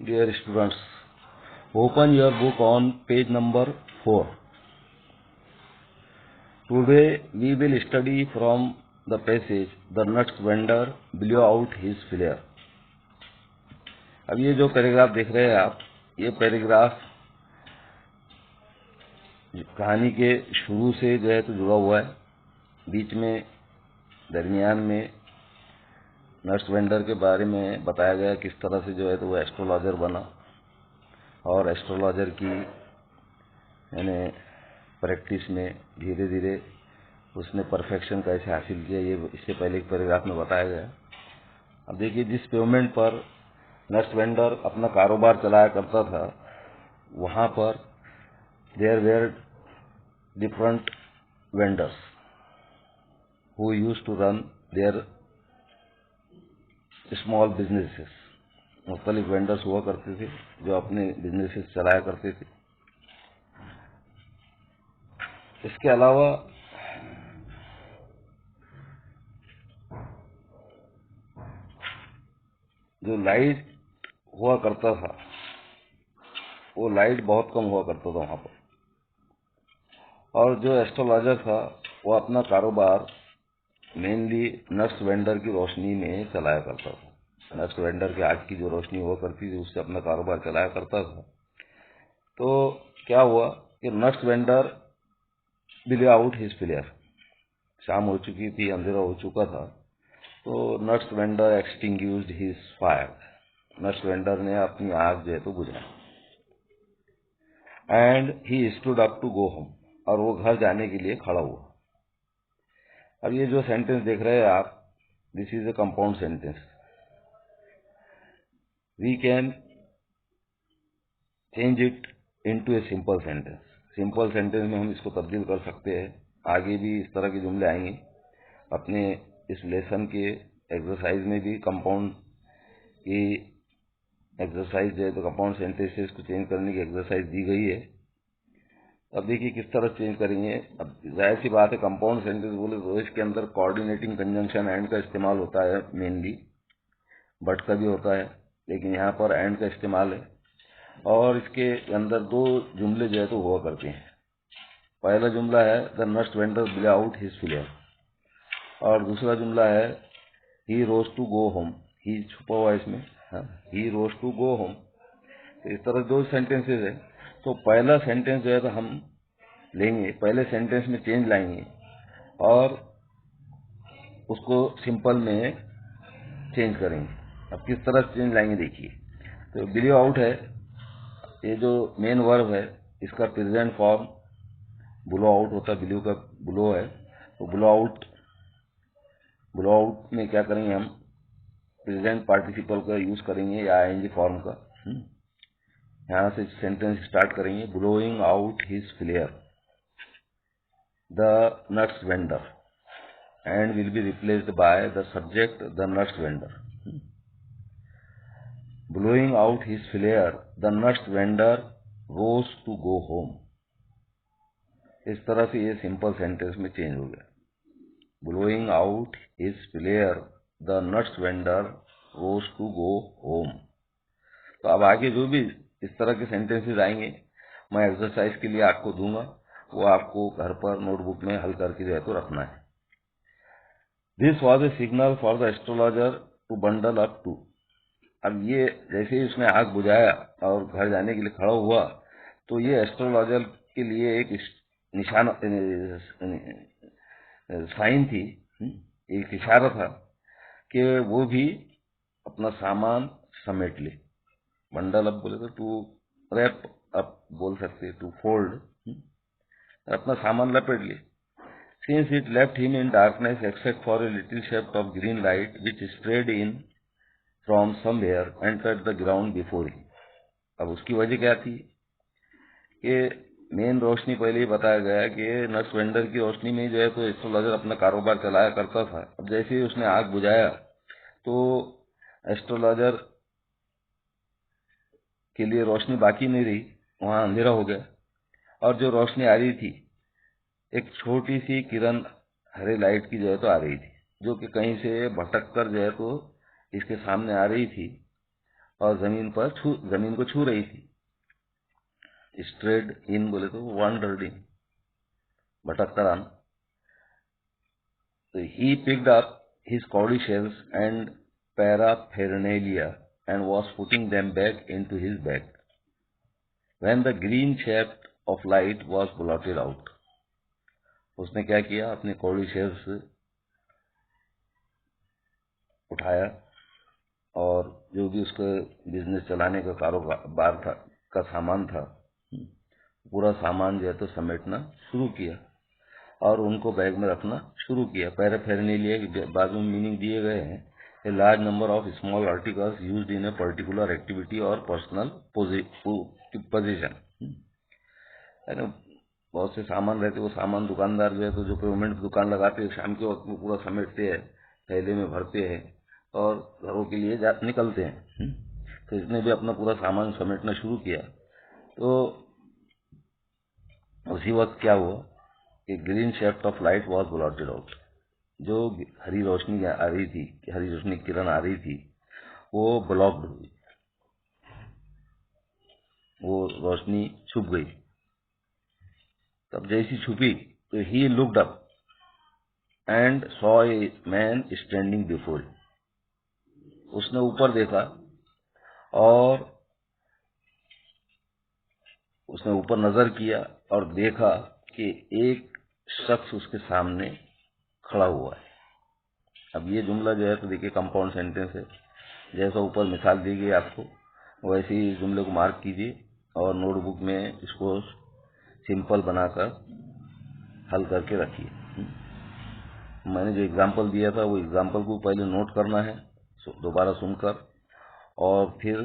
Dear students, open your book on page number 4. Today we will study from the passage, the nuts vendor blew out his flare. अब ये जो paragraph देख रहे हैं आप, ये पैराग्राफ कहानी के शुरू से जो है तो जुड़ा हुआ है। बीच में दरमियान में नट्स वेंडर के बारे में बताया गया किस तरह से जो है तो वो एस्ट्रोलॉजर बना और एस्ट्रोलॉजर की यानी प्रैक्टिस में धीरे धीरे उसने परफेक्शन कैसे हासिल किया, ये इससे पहले एक पैराग्राफ में बताया गया। अब देखिए, जिस पेमेंट पर नट्स वेंडर अपना कारोबार चलाया करता था, वहाँ पर there were different vendors who used to run their small businesses. मुख्तलिफ वेंडर्स हुआ करते थे जो अपने बिजनेसेस चलाया करते थे। इसके अलावा जो लाइट हुआ करता था, वो लाइट बहुत कम हुआ करता था वहाँ पर, और जो एस्ट्रोलॉजर था वो अपना कारोबार मेनली नट्स वेंडर की रोशनी में चलाया करता था। नट्स वेंडर की आग की जो रोशनी हुआ करती थी उससे अपना कारोबार चलाया करता था। तो क्या हुआ कि nuts vendor blew out his flare. शाम हो चुकी थी, अंधेरा हो चुका था, तो nuts vendor extinguished his fire. Nuts vendor ने अपनी आग जो है तो बुझाई। And he stood up to go home, और वो घर जाने के लिए खड़ा हुआ। अब ये जो सेंटेंस देख रहे हैं आप, this is a compound sentence. We can change it into a simple sentence. Simple sentence में हम इसको तब्दील कर सकते हैं। आगे भी इस तरह के जुमले आएंगे। अपने इस लेसन के एक्सरसाइज में भी कंपाउंड की एक्सरसाइज जो है तो कंपाउंड सेंटेंसेस को चेंज करने की एक्सरसाइज दी गई है। अब देखिए किस तरह चेंज करेंगे। अब जाहिर सी बात है, कंपाउंड सेंटेंस बोले तो इसके अंदर कोऑर्डिनेटिंग कंजंक्शन एंड का इस्तेमाल होता है मेनली, बट का भी होता है, लेकिन यहाँ पर एंड का इस्तेमाल है। और इसके अंदर दो जुमले जो है तो हुआ करते हैं। पहला जुमला है the nuts vendor blew out his flare, और दूसरा जुमला है ही रोज टू गो होम। ही छुपा हुआ है इसमें, ही रोज टू गो होम। तो इस तरह दो सेंटेंसेस है। तो पहला सेंटेंस जो है तो हम लेंगे, पहले सेंटेंस में चेंज लाएंगे और उसको सिंपल में चेंज करेंगे। अब किस तरह चेंज लाएंगे देखिए। तो ब्लो आउट है, ये जो मेन वर्ब है, इसका प्रेजेंट फॉर्म ब्लो आउट होता है। ब्लू का ब्लो है, तो ब्लो आउट में क्या करेंगे हम, प्रेजेंट पार्टिसिपल का यूज करेंगे या आईएनजी फॉर्म का। यहाँ से सेंटेंस स्टार्ट करेंगे, blowing out his flare the nuts vendor, and will be replaced by the subject the nuts vendor. Blowing out his flare, the nuts vendor rose to go home. इस तरह से ये simple sentence में change हो गया। Blowing out his flare, the nuts vendor rose to go home. तो अब आगे जो भी इस तरह के सेंटेंसेस आएंगे, मैं एक्सरसाइज के लिए आपको दूंगा, वो आपको घर पर नोटबुक में हल करके जो है तो रखना है। This was a signal for the astrologer to bundle up too. अब ये जैसे ही उसने आग बुझाया और घर जाने के लिए खड़ा हुआ, तो ये एस्ट्रोलॉजर के लिए एक निशान साइन थी, एक इशारा था कि वो भी अपना सामान समेट ले। बंडल अप बोले तो टू रैप अप बोल सकते, टू फोल्ड, अपना सामान लपेट ले। Since it left him in darkness except for a little shaft of green light which sprayed in from somewhere and touched the ground before him. अब उसकी वजह क्या थी कि मेन रोशनी पहले ही बताया गया कि नट्स वेंडर की रोशनी में जो है तो एस्ट्रोलॉजर अपना कारोबार चलाया करता था। अब जैसे ही उसने आग बुझाया तो एस्ट्रोलॉजर के लिए रोशनी बाकी नहीं रही, वहां अंधेरा हो गया। और जो रोशनी आ रही थी, एक छोटी सी किरण हरे लाइट की जो है तो आ रही थी, जो कि कहीं से भटक कर जो है तो इसके सामने आ रही थी। और जमीन को छू रही थी। स्ट्रेड इन बोले तो वॉन्डर्ड इन, भटकता रहा। तो he picked up his cowrie shells and paraphernalia and was putting them back into his bag when the green shaft of light was blotted out. उसने क्या किया, अपने कौड़ी शेल्स उठाया और जो भी उसका बिजनेस चलाने का कारोबार था का सामान था, पूरा सामान जो है तो समेटना शुरू किया और उनको बैग में रखना शुरू किया। पैराफेरनेलिया के बाद में मीनिंग दिए गए हैं, a large number of small articles used in a particular activity और पर्सनल पोजीशन। बहुत से सामान रहते, वो सामान दुकानदार जो है तो जो पेमेंट दुकान लगाते हैं शाम के वक्त में पूरा समेटते हैं, थैले में भरते हैं और घरों के लिए निकलते हैं। तो इसने भी अपना पूरा सामान समेटना शुरू किया। तो उसी वक्त क्या हुआ कि green shaft of light was blotted out. जो हरी रोशनी आ रही थी, हरी रोशनी किरण आ रही थी, वो ब्लॉक्ड हुई, वो रोशनी छुप गई। तब जैसी छुपी तो ही looked up and saw a man standing before. उसने ऊपर देखा और उसने ऊपर नजर किया और देखा कि एक शख्स उसके सामने खड़ा हुआ है। अब ये जुमला जो है तो देखिए कंपाउंड सेंटेंस है, जैसा ऊपर मिसाल दी गई आपको वैसे ही जुमले को मार्क कीजिए और नोटबुक में इसको सिंपल बनाकर हल करके रखिए। मैंने जो एग्जाम्पल दिया था वो एग्जाम्पल को पहले नोट करना है दोबारा सुनकर, और फिर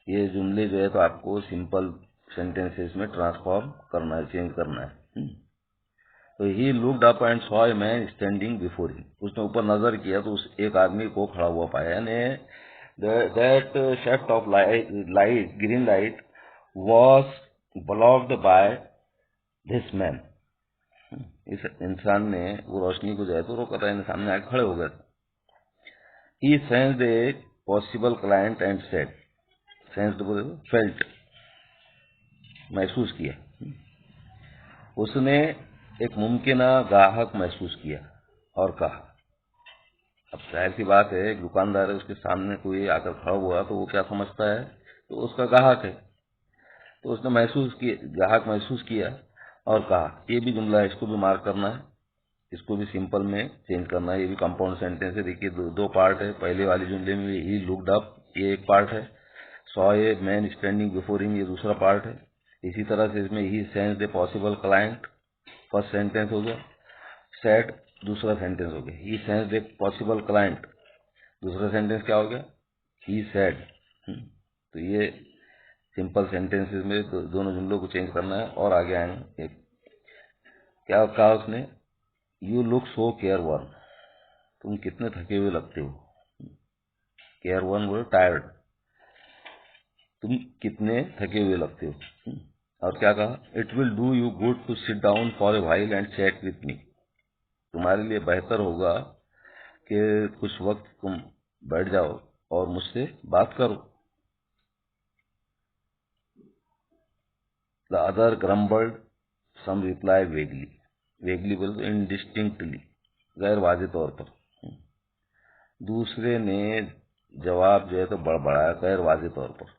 ये जुमले जो है तो आपको सिंपल सेंटेंसेस में ट्रांसफॉर्म करना है, चेंज करना है। तो ही looked up and saw a man standing before him. उसने ऊपर नजर किया तो उस एक आदमी को खड़ा हुआ पाया, यानी that shaft of light, green light was blocked by this man. इस इंसान ने वो रोशनी को जो है तो रोका था, सामने आके खड़े हो गए थे। He sensed a possible client and said, sensed बोले तो फेल्ट, महसूस किया। उसने एक मुमकिन ग्राहक महसूस किया और कहा। अब जाहिर सी बात है, एक दुकानदार है, उसके सामने कोई आकर खड़ा हुआ तो वो क्या समझता है, तो उसका ग्राहक है। तो उसने महसूस किया, ग्राहक महसूस किया और कहा। ये भी जुमला है, इसको भी मार्क करना है, इसको भी सिंपल में चेंज करना है। ये भी कंपाउंड सेंटेंस है। देखिए दो पार्ट है। पहले वाले जुमले में ही लुक्ड अप, ये एक पार्ट है। Saw a man standing before him, ये दूसरा पार्ट है। इसी तरह से इसमें he sensed a possible client, first sentence हो गया। सेड दूसरा सेंटेंस हो गया। He sensed a possible client, दूसरा सेंटेंस क्या हो गया, ही सेड। तो ये सिंपल सेंटेंसेस में दोनों जुमलों को चेंज करना है और आगे आएंगे। क्या कहा उसने, you look so care one, तुम कितने थके हुए लगते हो। केयर वन बोले टायर्ड, तुम कितने थके हुए लगते हो। और क्या कहा, it will do you good to sit down for a while and chat with me, तुम्हारे लिए बेहतर होगा कि कुछ वक्त तुम बैठ जाओ और मुझसे बात करो। The other grumbled, some reply vaguely, vaguely बोले तो इनडिस्टिंक्टली, गैर वाजे तौर पर। दूसरे ने जवाब जो है तो बड़बड़ाया, गैर वाजे तौर पर,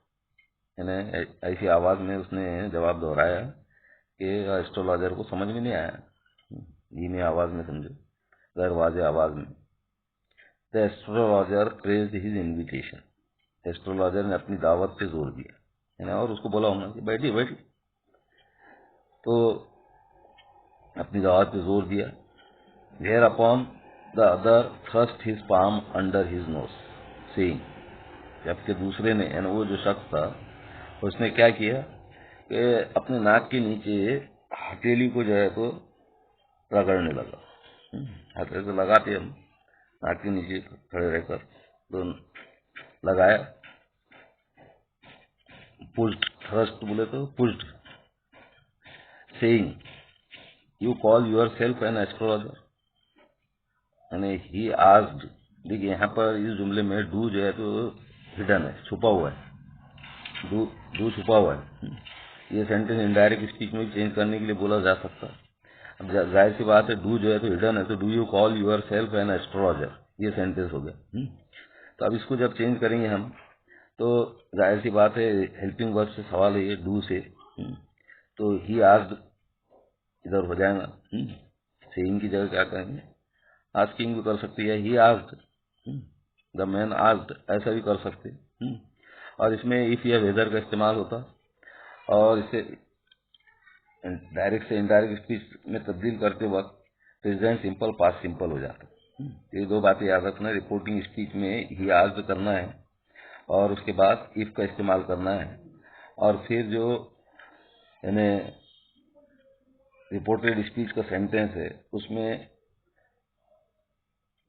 यानी ऐसी आवाज में उसने जवाब दोहराया कि एस्ट्रोलॉजर को समझ में नहीं आया। धीमी आवाज में समझो, गैर वाजे आवाज में। The astrologer praised his invitation, astrologer ने अपनी दावत पे जोर दिया, यानी और उसको बोला होना कि बैठिए बैठिए, तो अपनी दावत पे जोर दिया। Thereupon the other thrust his palm under his nose saying, जबकि दूसरे ने, यानी वो जो शख्स था, उसने क्या किया कि अपने नाक के नीचे हथेली को जो है तो रगड़ने लगा। हथेली तो लगाते हम नाक के नीचे खड़े रहकर, तो लगाया। पुल्ड, थ्रस्ट बोले तो pulled, saying you call yourself an astrologer, यानी ही आस्क्ड। देखिए यहाँ पर इस जुमले में डू जो है तो हिडन है, छुपा हुआ है, डू छुपा हुआ है। ये सेंटेंस इनडायरेक्ट स्पीच में भी चेंज करने के लिए बोला जा सकता है। अब जाहिर सी बात है, डू जो है तो हिडन है, तो do you call yourself an astrologer, ये सेंटेंस हो गया। तो अब इसको जब चेंज करेंगे हम, तो जाहिर सी बात है हेल्पिंग वर्ब से सवाल है ये, डू से। तो ही आस्क्ड इधर हो जाएगा, सेइंग की जगह क्या करेंगे, आस्किंग भी कर सकते हैं, he asked the man asked, ऐसा भी कर सकते। और इसमें इफ या वेदर का इस्तेमाल होता, और इसे डायरेक्ट से इनडायरेक्ट स्पीच में तब्दील करते वक्त प्रेजेंट सिंपल पास्ट सिंपल हो जाता। ये दो बातें याद रखना, रिपोर्टिंग स्पीच में ही आस्क्ड करना है और उसके बाद इफ का इस्तेमाल करना है, और फिर जो यानी रिपोर्टेड स्पीच का सेंटेंस है उसमें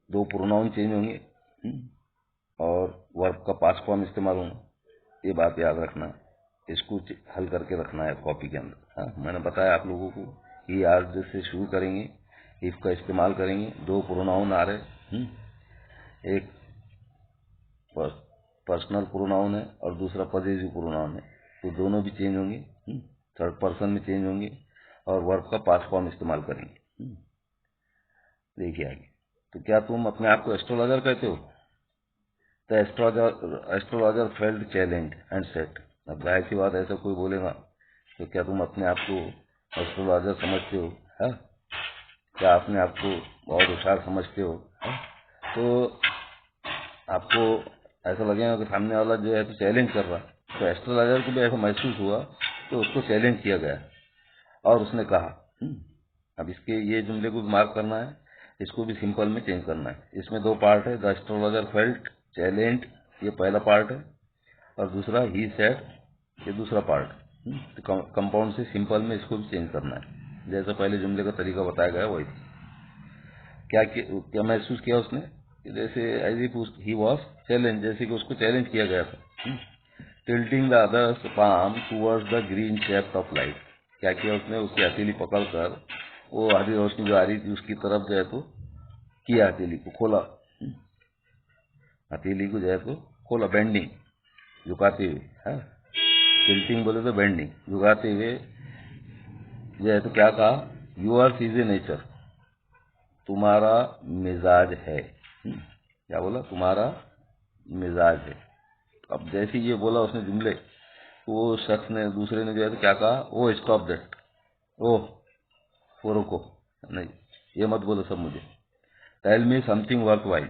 दो प्रोनाउन चेंज होंगे और वर्ब का पास्ट फॉर्म इस्तेमाल होगा। ये बात याद रखना, इसको हल करके रखना है कॉपी के अंदर। हाँ, मैंने बताया आप लोगों को, ही आस्क्ड से शुरू करेंगे, इफ का इस्तेमाल करेंगे, दो प्रोनाउन आ रहे, एक पर्सनल प्रोनाउन है और दूसरा पॉजेसिव प्रोनाउन है, तो दोनों भी चेंज होंगे, थर्ड पर्सन में चेंज होंगे और वर्ब का पास्ट फॉर्म इस्तेमाल करेंगे। देखिए आगे, तो क्या तुम अपने आप को एस्ट्रोलॉजर कहते हो? तो astrologer felt challenge and set. अब जाहिर सी बात, ऐसा कोई बोलेगा तो क्या तुम अपने आप को एस्ट्रोलॉजर समझते हो? है क्या अपने आप को बहुत होशियार समझते हो? तो आपको ऐसा लगेगा कि सामने वाला जो है तो चैलेंज कर रहा है। तो एस्ट्रोलॉजर को भी ऐसा महसूस हुआ तो उसको चैलेंज किया गया और उसने कहा। अब इसके ये जुमले को मार्क करना है, इसको भी सिंपल में चेंज करना है। इसमें दो पार्ट है, द एस्ट्रोलॉजर फेल्ट चैलेंज, ये पहला पार्ट है, और दूसरा ही सेड, ये दूसरा पार्ट। तो कंपाउंड से सिंपल में इसको भी चेंज करना है, जैसा पहले जुमले का तरीका बताया गया वही। क्या महसूस किया उसने? जैसे as if he was challenge, जैसे कि उसको चैलेंज किया गया था। Tilting the other's palm towards the green shape of light, क्या किया उसने? उसकी हथेली पकड़कर वो आधी रोशनी जो आ रही थी उसकी तरफ जो है तो किया, हथेली को खोला, हथेली को जो है तो खोला, बेंडिंग, झुकाते हुए। टिल्टिंग बोले तो बेंडिंग, झुकाते हुए जो है तो क्या कहा? यूअर्स इज ए नेचर, तुम्हारा मिजाज है। क्या बोला? तुम्हारा मिजाज है। अब जैसे ये बोला उसने जुमले, तो वो शख्स ने, दूसरे ने जो है तो क्या कहा? ओ स्टॉप दैट, ओह वो रुको, नहीं ये मत बोलो सब मुझे। Tell me something worthwhile,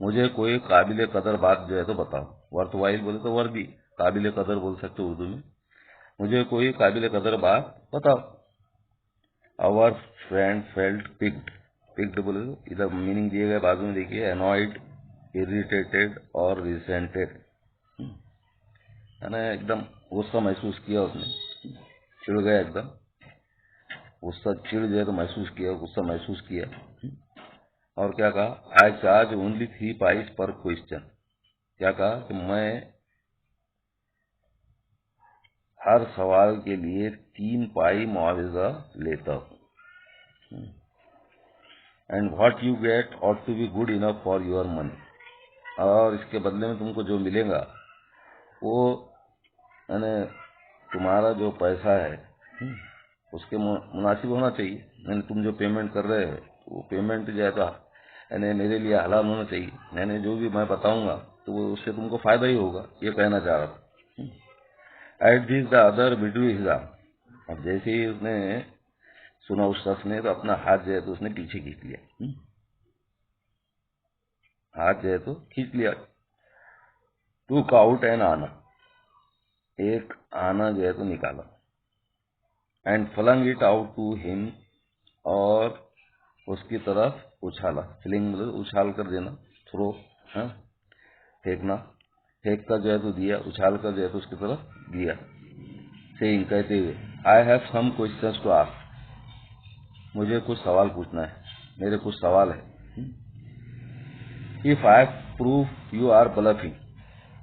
मुझे कोई काबिल कदर बात जो है तो बताओ। वर्थ वाइल बोले तो वर्दी, काबिल कदर बोल सकते हो उर्दू में। मुझे कोई काबिल कदर बात बताओ। Our friend felt piqued, piqued बोले तो इधर मीनिंग दिए गए बाजू में देखिए, एनॉयड, इरिटेटेड और रिसेंटेड, है ना, एकदम गुस्सा महसूस किया उसने, चिढ़ गया एकदम, गुस्सा, चिढ़ जो है तो महसूस किया, गुस्सा महसूस किया। और क्या कहा? आई चार्ज ओनली 3 पाइस पर क्वेश्चन, क्या कहा कि मैं हर सवाल के लिए 3 पाई मुआवजा लेता हूँ। And what you get ought to be good enough for your money, और इसके बदले में तुमको जो मिलेगा वो यानी तुम्हारा जो पैसा है उसके मुनासिब होना चाहिए। यानी तुम जो पेमेंट कर रहे हो वो पेमेंट जो है तो यानी मेरे लिए हलाल होना चाहिए, यानी जो भी मैं बताऊंगा तो वो उससे तुमको फायदा ही होगा, ये कहना चाह रहा था। At this the other withdrew his arm, अब जैसे ही उसने सुना उस शख्स ने, तो अपना हाथ जो है तो उसने पीछे खींच लिया, हाथ जो है तो खींच लिया। टूक आउट एन आना, एक आना जो है तो निकाला। And flung it out to him, और उसकी तरफ उछाला। फ्लिंग मतलब उछाल कर देना, थ्रो, फेंकना, फेंक कर जो है तो दिया, उछाल कर जो है तो उसकी तरफ दिया। सेइंग, कहते हुए, I have some questions to ask, मुझे कुछ सवाल पूछना है, मेरे कुछ सवाल है। If I prove you are bluffing,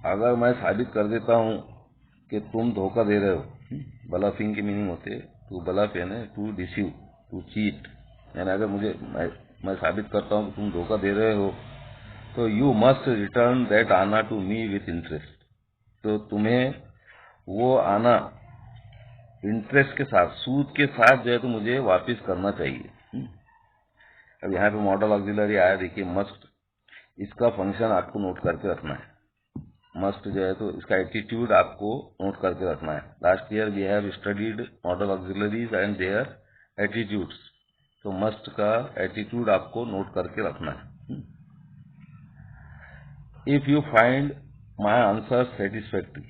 अगर मैं साबित कर देता हूं कि तुम धोखा दे रहे हो, ब्लफिंग की मीनिंग होते है टू ब्लफ, यानी टू डिसीव, टू चीट, यानी अगर मैं साबित करता हूं कि तुम धोखा दे रहे हो, तो यू मस्ट रिटर्न दैट आना टू मी विथ इंटरेस्ट। तो तुम्हें वो आना इंटरेस्ट के साथ, सूद के साथ जो है तो मुझे वापस करना चाहिए। अब यहाँ पे मॉडल ऑक्सिलरी आया, देखिए मस्ट, इसका फंक्शन आपको नोट करके रखना है। मस्ट जो है तो इसका एटीट्यूड आपको नोट करके रखना है। Last year we have studied modal auxiliaries and their attitudes. तो मस्ट का एटीट्यूड आपको नोट करके रखना है। If you find my answer satisfactory.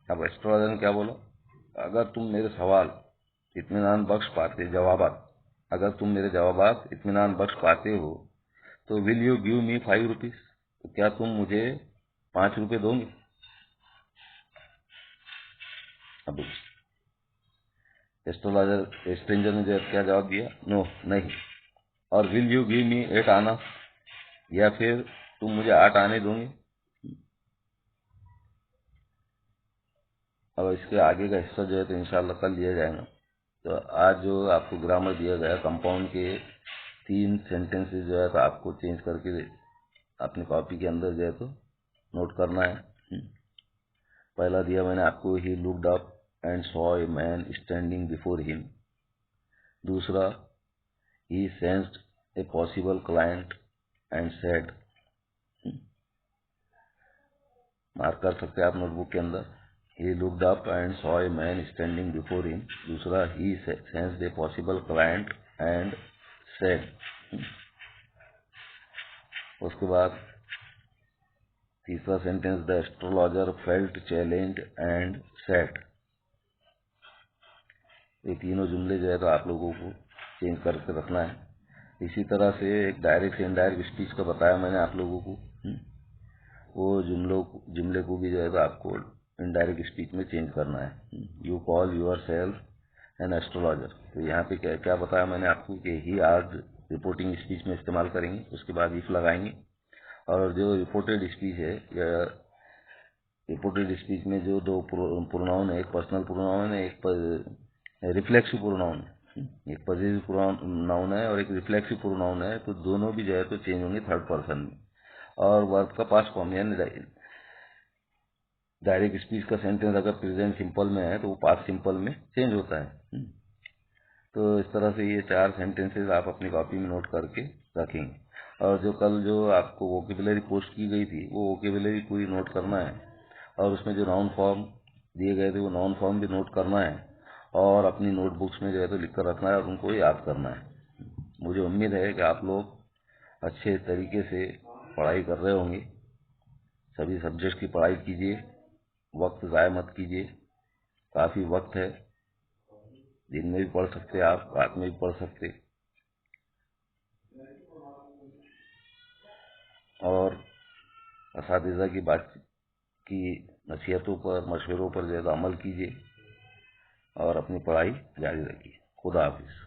अब एस्ट्रोलॉजर ने क्या बोला, अगर तुम मेरे सवाल इत्मीनान बख्श पाते, जवाबात, अगर तुम मेरे जवाबात इत्मीनान बख्श पाते हो तो will you give me 5 rupees. तो क्या तुम मुझे 5 रुपए दोगे? अब एस्ट्रोलॉजर स्ट्रेंजर ने जो क्या जवाब दिया, नो, नहीं। और विल यू गिव मी 8 आना, या फिर तुम मुझे 8 आने दोगे? अब इसके आगे का हिस्सा जो है तो इंशाल्लाह कल लिया जाएगा। तो आज जो आपको ग्रामर दिया गया, कंपाउंड के 3 सेंटेंसेस जो है तो आपको चेंज करके अपनी कॉपी के अंदर जो है तो नोट करना है। पहला दिया मैंने आपको, he looked up and saw a man standing before him. दूसरा, he sensed a possible client and said. मार्क कर सकते हैं आप नोटबुक के अंदर। He looked up and saw a man standing before him. दूसरा, he sensed a possible client and said. उसके बाद तीसरा sentence, the astrologer felt challenge and said. ये तीनों जुमले जो है तो आप लोगों को चेंज करके रखना है। इसी तरह से एक डायरेक्ट से इनडायरेक्ट स्पीच का बताया मैंने आप लोगों को, वो जुमले को भी जो है तो आपको इनडायरेक्ट स्पीच में चेंज करना है। You call yourself an astrologer. तो यहाँ पे क्या क्या बताया मैंने आपको कि ही आज रिपोर्टिंग स्पीच में इस्तेमाल करेंगे, उसके बाद इफ लगाएंगे। और जो रिपोर्टेड स्पीच है, या रिपोर्टेड स्पीच में जो 2 प्रोनाउन है, एक पर्सनल प्रोनाउन है, एक रिफ्लेक्सिव प्रोनाउन है। एक पॉजिटिव प्रोनाउन है और एक रिफ्लेक्सिव प्रोनाउन है। तो दोनों भी जो है तो चेंज होंगे थर्ड पर्सन में। और वर्ब का पास्ट फॉर्म, यानी डायरेक्ट स्पीच का सेंटेंस अगर प्रेजेंट सिंपल में है तो वो पास्ट सिंपल में चेंज होता है। तो इस तरह से ये 4 सेंटेंसेस आप अपनी कॉपी में नोट करके रखेंगे। और जो कल जो आपको वोकेबुलरी पोस्ट की गई थी, वो वोकेबुलरी पूरी नोट करना है। और उसमें जो नाउन फॉर्म दिए गए थे वो नाउन फॉर्म भी नोट करना है और अपनी नोटबुक्स में जो है तो लिख कर रखना है और उनको याद करना है। मुझे उम्मीद है कि आप लोग अच्छे तरीके से पढ़ाई कर रहे होंगे। सभी सब्जेक्ट की पढ़ाई कीजिए, वक्त ज़ाया मत कीजिए। काफ़ी वक्त है, दिन में भी पढ़ सकते, आप रात में भी पढ़ सकते। और असातिज़ा की बात की नसीहतों पर, मशवरों पर ज़्यादा अमल कीजिए और अपनी पढ़ाई जारी रखिए। खुदा हाफिज़।